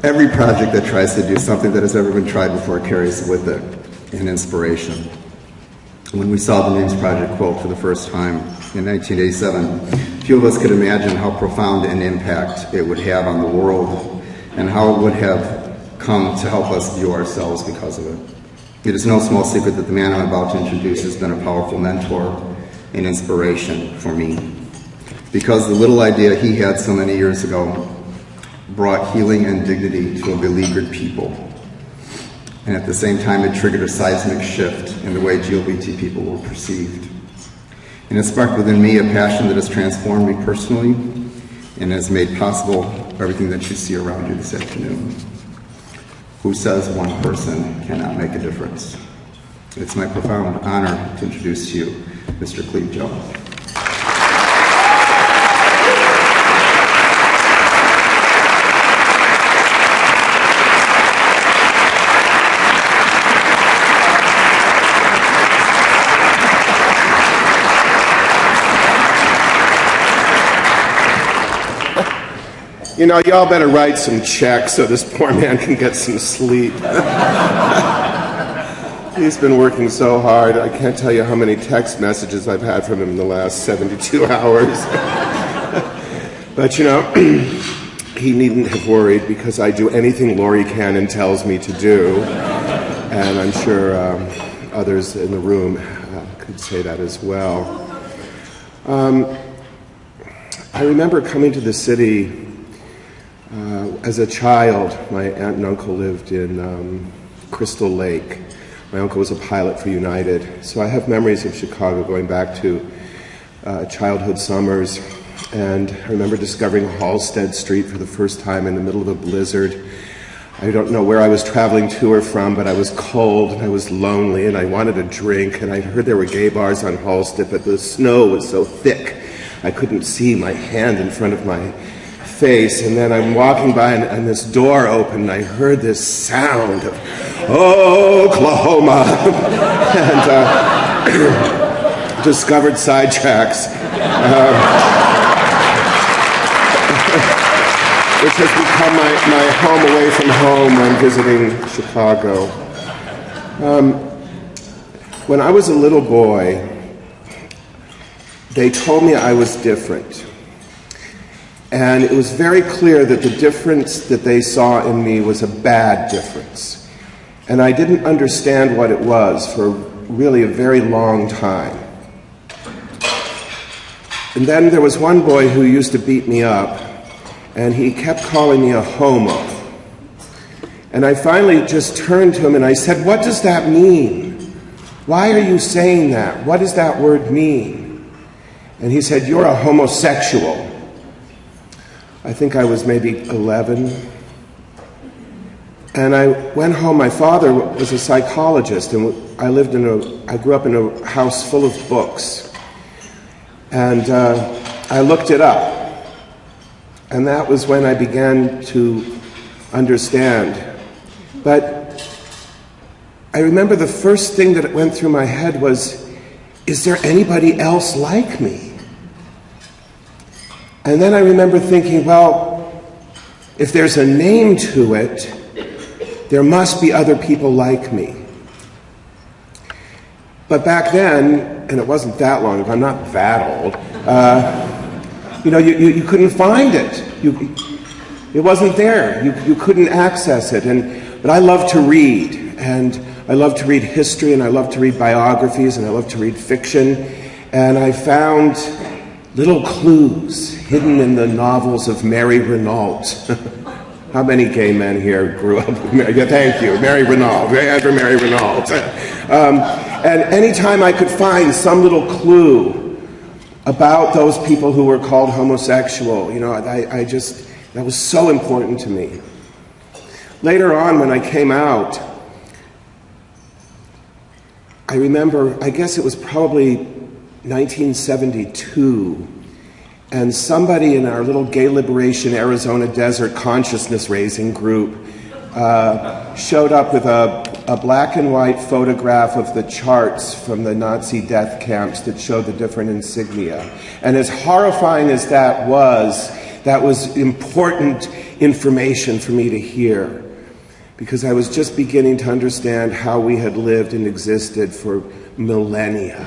Every project that tries to do something that has ever been tried before carries with it an inspiration. When we saw the Names Project quote for the first time in 1987, few of us could imagine how profound an impact it would have on the world and how it would have come to help us view ourselves because of it. It is no small secret that the man I'm about to introduce has been a powerful mentor and inspiration for me, because the little idea he had so many years ago brought healing and dignity to a beleaguered people. And at the same time, it triggered a seismic shift in the way GLBT people were perceived. And it sparked within me a passion that has transformed me personally and has made possible everything that you see around you this afternoon. Who says one person cannot make a difference? It's my profound honor to introduce to you Mr. Cleve Jones. You know, y'all better write some checks so this poor man can get some sleep. He's been working so hard. I can't tell you how many text messages I've had from him in the last 72 hours. But, you know, he needn't have worried because I do anything Laurie Cannon tells me to do. And I'm sure others in the room could say that as well. I remember coming to the city as a child. My aunt and uncle lived in Crystal Lake. My uncle was a pilot for United. So I have memories of Chicago going back to childhood summers. And I remember discovering Halsted Street for the first time in the middle of a blizzard. I don't know where I was traveling to or from, but I was cold and I was lonely and I wanted a drink. And I heard there were gay bars on Halsted, but the snow was so thick I couldn't see my hand in front of my face. And then I'm walking by and this door opened and I heard this sound of Oklahoma and discovered Sidetracks, which has become my home away from home when visiting Chicago. When I was a little boy, they told me I was different. And it was very clear that the difference that they saw in me was a bad difference. And I didn't understand what it was for really a very long time. And then there was one boy who used to beat me up, and he kept calling me a homo. And I finally just turned to him and I said, "What does that mean? Why are you saying that? What does that word mean?" And he said, "You're a homosexual." I think I was maybe 11. And I went home. My father was a psychologist, and I grew up in a house full of books. And I looked it up. And that was when I began to understand. But I remember the first thing that went through my head was, is there anybody else like me? And then I remember thinking, well, if there's a name to it, there must be other people like me. But back then, and it wasn't that long ago, I'm not that old, you couldn't find it. It wasn't there. You couldn't access it. But I love to read, and I love to read history, and I love to read biographies, and I love to read fiction. And I found little clues hidden in the novels of Mary Renault. How many gay men here grew up with Mary? Yeah, thank you, Mary Renault. Mary Renault. And anytime I could find some little clue about those people who were called homosexual, that was so important to me. Later on, when I came out, I remember, I guess it was probably 1972, and somebody in our little Gay Liberation Arizona Desert consciousness raising group showed up with a black and white photograph of the charts from the Nazi death camps that showed the different insignia. And as horrifying as that was important information for me to hear, because I was just beginning to understand how we had lived and existed for millennia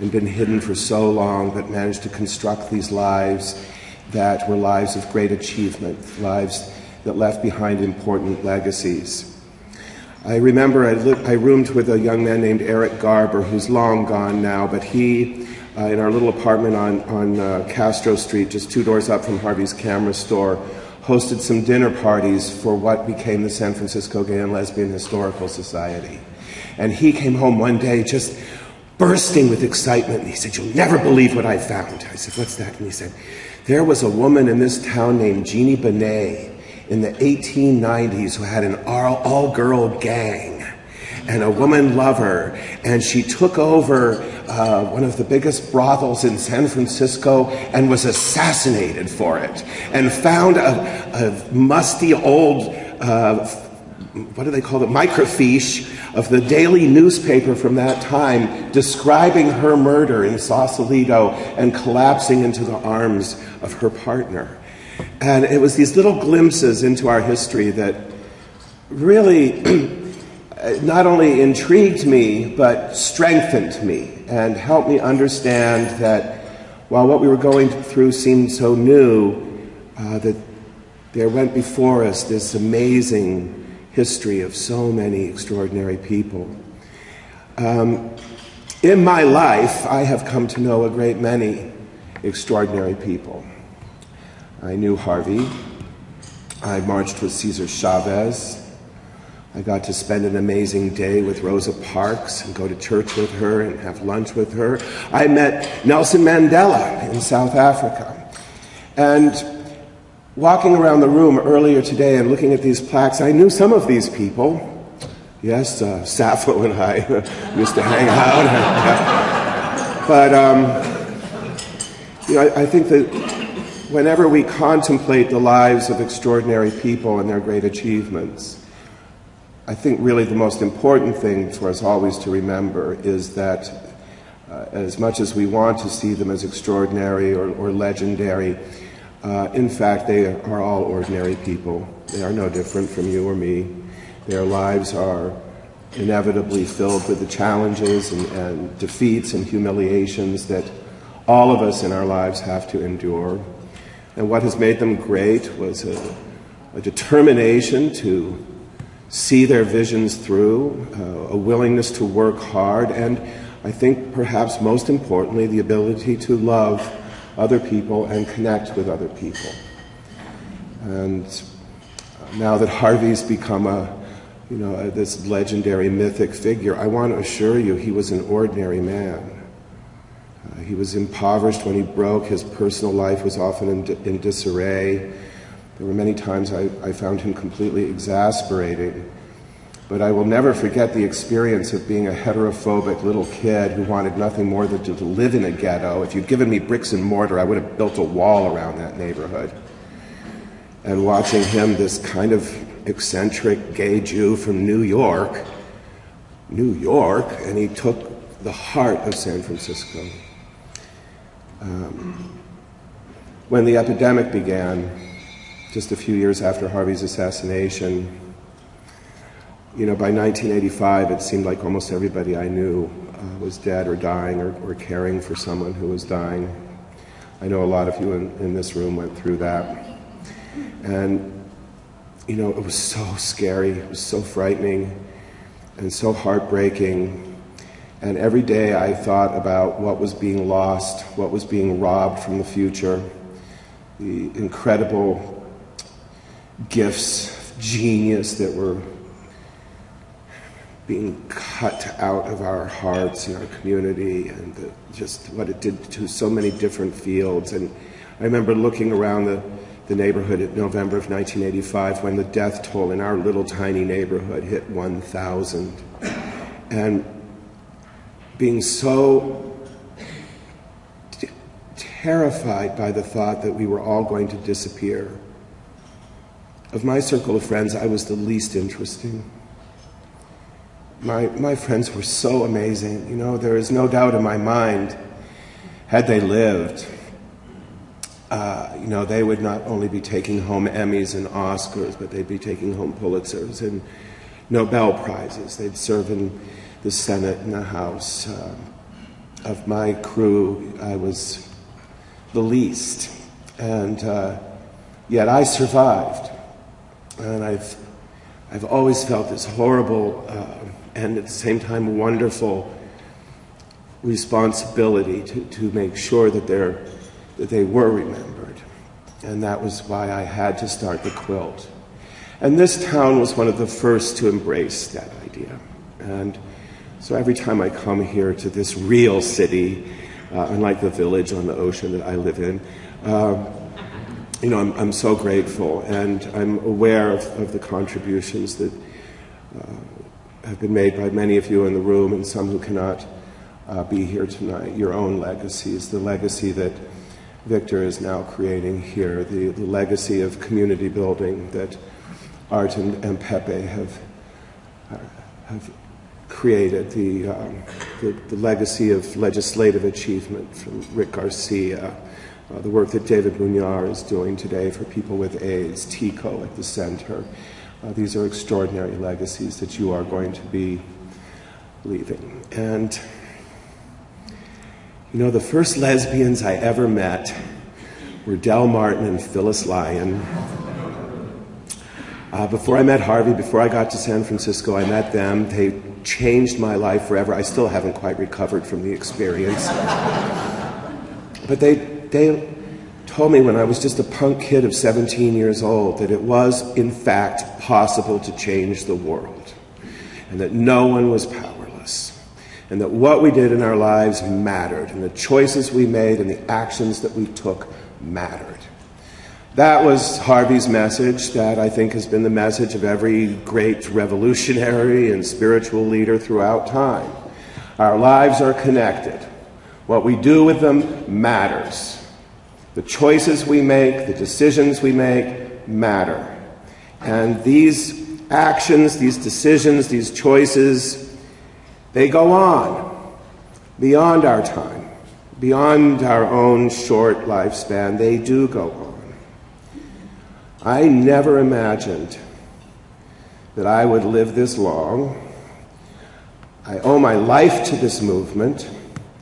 and been hidden for so long, but managed to construct these lives that were lives of great achievement, lives that left behind important legacies. I remember I roomed with a young man named Eric Garber, who's long gone now, but he, in our little apartment on Castro Street, just 2 doors up from Harvey's Camera Store, hosted some dinner parties for what became the San Francisco Gay and Lesbian Historical Society. And he came home one day just bursting with excitement. And he said, "You'll never believe what I found." I said, "What's that?" And he said, "There was a woman in this town named Jeannie Benet in the 1890s who had an all-girl gang and a woman lover, and she took over one of the biggest brothels in San Francisco and was assassinated for it, and found a musty old, what do they call it, microfiche of the daily newspaper from that time describing her murder in Sausalito and collapsing into the arms of her partner." And it was these little glimpses into our history that really not only intrigued me, but strengthened me and helped me understand that while what we were going through seemed so new, that there went before us this amazing history of so many extraordinary people. In my life, I have come to know a great many extraordinary people. I knew Harvey. I marched with Cesar Chavez. I got to spend an amazing day with Rosa Parks and go to church with her and have lunch with her. I met Nelson Mandela in South Africa. And walking around the room earlier today and looking at these plaques, I knew some of these people. Yes, Sappho and I used to hang out. But I think that whenever we contemplate the lives of extraordinary people and their great achievements, I think really the most important thing for us always to remember is that as much as we want to see them as extraordinary or legendary, in fact, they are all ordinary people. They are no different from you or me. Their lives are inevitably filled with the challenges and defeats and humiliations that all of us in our lives have to endure. And what has made them great was a determination to see their visions through, a willingness to work hard, and I think perhaps most importantly, the ability to love other people and connect with other people. And now that Harvey's become this legendary mythic figure, I want to assure you he was an ordinary man. He was impoverished when he broke. His personal life was often in disarray. There were many times I found him completely exasperating. But I will never forget the experience of being a heterophobic little kid who wanted nothing more than to live in a ghetto. If you'd given me bricks and mortar, I would have built a wall around that neighborhood. And watching him, this kind of eccentric gay Jew from New York, and he took the heart of San Francisco. When the epidemic began, just a few years after Harvey's assassination, by 1985, it seemed like almost everybody I knew was dead or dying or caring for someone who was dying. I know a lot of you in this room went through that. And, it was so scary, it was so frightening, and so heartbreaking. And every day I thought about what was being lost, what was being robbed from the future, the incredible gifts of genius that were being cut out of our hearts and our community, and just what it did to so many different fields. And I remember looking around the neighborhood in November of 1985 when the death toll in our little tiny neighborhood hit 1,000, and being so terrified by the thought that we were all going to disappear. Of my circle of friends, I was the least interesting. My friends were so amazing. There is no doubt in my mind, had they lived, they would not only be taking home Emmys and Oscars, but they'd be taking home Pulitzers and Nobel Prizes. They'd serve in the Senate and the House. Of my crew, I was the least, and yet I survived. And I've always felt this horrible and at the same time wonderful responsibility to make sure that they were remembered. And that was why I had to start the quilt. And this town was one of the first to embrace that idea. And so every time I come here to this real city, unlike the village on the ocean that I live in, I'm so grateful, and I'm aware of the contributions that have been made by many of you in the room and some who cannot be here tonight. Your own legacies, the legacy that Victor is now creating here, the legacy of community building that Art and Pepe have created, the legacy of legislative achievement from Rick Garcia, the work that David Munyar is doing today for people with AIDS, TICO at the center. These are extraordinary legacies that you are going to be leaving. And, the first lesbians I ever met were Del Martin and Phyllis Lyon. Before I met Harvey, before I got to San Francisco, I met them. They changed my life forever. I still haven't quite recovered from the experience. But they told me when I was just a punk kid of 17 years old that it was, in fact, possible to change the world, and that no one was powerless, and that what we did in our lives mattered, and the choices we made and the actions that we took mattered. That was Harvey's message. That, I think, has been the message of every great revolutionary and spiritual leader throughout time. Our lives are connected. What we do with them matters. The choices we make, the decisions we make, matter. And these actions, these decisions, these choices, they go on beyond our time, beyond our own short lifespan. They do go on. I never imagined that I would live this long. I owe my life to this movement.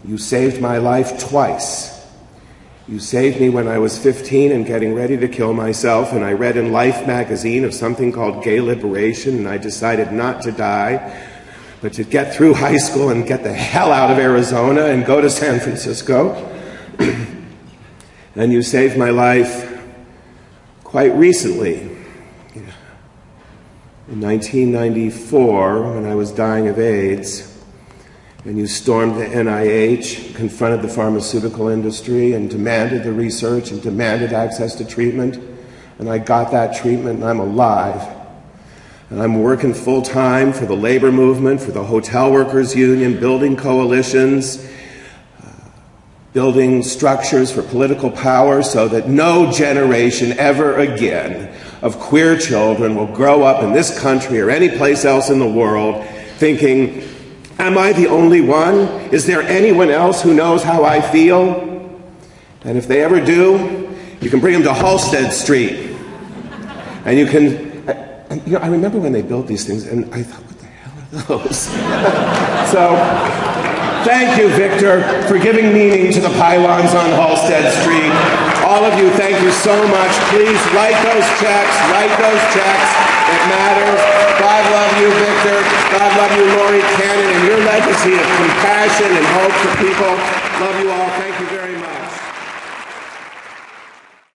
You saved my life twice. You saved me when I was 15 and getting ready to kill myself, and I read in Life magazine of something called gay liberation, and I decided not to die, but to get through high school and get the hell out of Arizona and go to San Francisco. And you saved my life quite recently. In 1994, when I was dying of AIDS, and you stormed the NIH, confronted the pharmaceutical industry, and demanded the research and demanded access to treatment. And I got that treatment, and I'm alive. And I'm working full-time for the labor movement, for the hotel workers union, building coalitions, building structures for political power so that no generation ever again of queer children will grow up in this country or any place else in the world thinking, am I the only one? Is there anyone else who knows how I feel? And if they ever do, you can bring them to Halsted Street. And you can, I remember when they built these things, and I thought, what the hell are those? So, thank you, Victor, for giving meaning to the pylons on Halsted Street. All of you, thank you so much. Please write those checks, It matters. God love you, Victor. God love you, Lori Cannon, and your legacy of compassion and hope for people. Love you all. Thank you very much.